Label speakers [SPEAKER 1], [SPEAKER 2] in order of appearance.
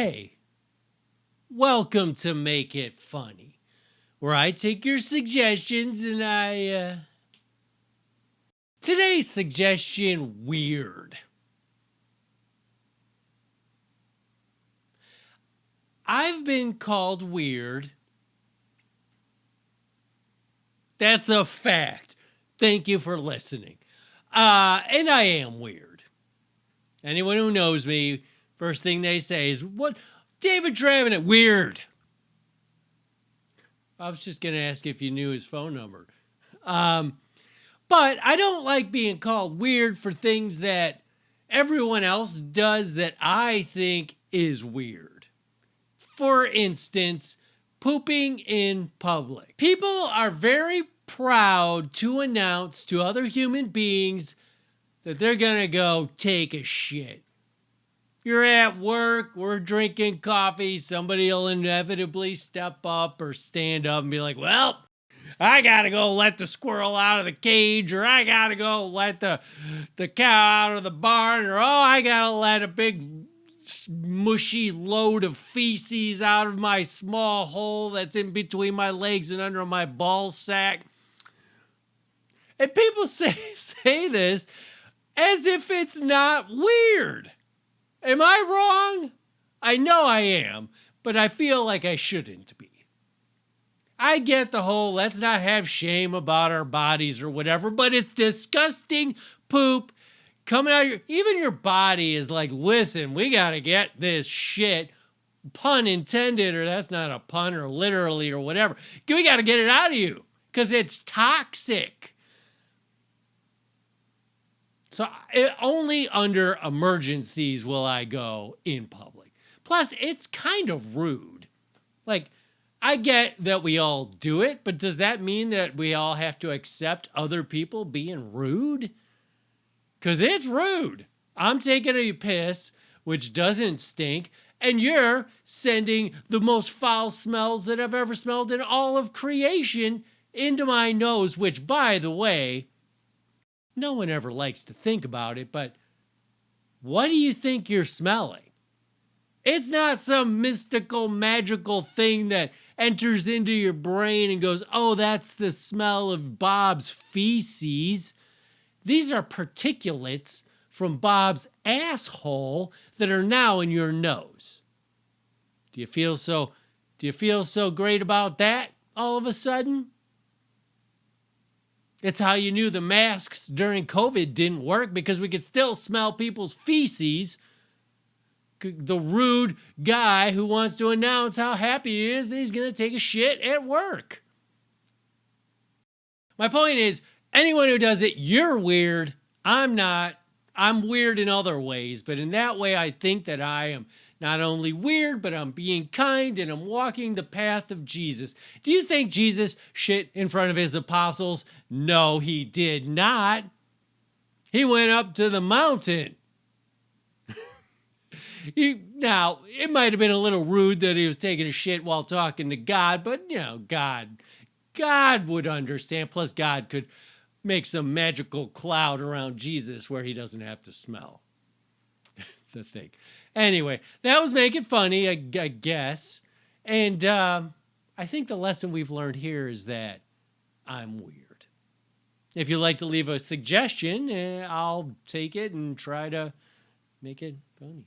[SPEAKER 1] Hey, welcome to Make It Funny, where I take your suggestions and Today's suggestion, weird. I've been called weird. That's a fact. Thank you for listening. And I am weird. Anyone who knows me, first thing they say is, what? David Travinet, weird. I was just going to ask if you knew his phone number. But I don't like being called weird for things that everyone else does that I think is weird. For instance, pooping in public. People are very proud to announce to other human beings that they're going to go take a shit. You're at work, we're drinking coffee, somebody will inevitably step up or stand up and be like, well, I gotta go let the squirrel out of the cage, or I gotta go let the cow out of the barn, or I gotta let a big mushy load of feces out of my small hole that's in between my legs and under my ball sack. And people say this as if it's not weird. Am I wrong? I know I am, but I feel like I shouldn't be. I get the whole let's not have shame about our bodies or whatever, but it's disgusting poop coming out of even your body is like, listen, we got to get this shit, pun intended, or that's not a pun, or literally, or whatever. We got to get it out of you because it's toxic. So only under emergencies will I go in public. Plus, it's kind of rude. Like, I get that we all do it, but does that mean that we all have to accept other people being rude? Because it's rude. I'm taking a piss, which doesn't stink, and you're sending the most foul smells that I've ever smelled in all of creation into my nose, which, by the way, no one ever likes to think about it, but what do you think you're smelling? It's not some mystical, magical thing that enters into your brain and goes, oh, that's the smell of Bob's feces. These are particulates from Bob's asshole that are now in your nose. Do you feel so great about that all of a sudden? It's how you knew the masks during COVID didn't work, because we could still smell people's feces. The rude guy who wants to announce how happy he is that he's going to take a shit at work. My point is, anyone who does it, you're weird. I'm not. I'm weird in other ways, but in that way, I think that I am not only weird, but I'm being kind and I'm walking the path of Jesus. Do you think Jesus shit in front of his apostles? No, he did not. He went up to the mountain. Now, it might have been a little rude that he was taking a shit while talking to God, but, God would understand. Plus, God could make some magical cloud around Jesus where he doesn't have to smell the thing. Anyway, that was Make It Funny, I guess. And I think the lesson we've learned here is that I'm weird. If you'd like to leave a suggestion, I'll take it and try to make it funny.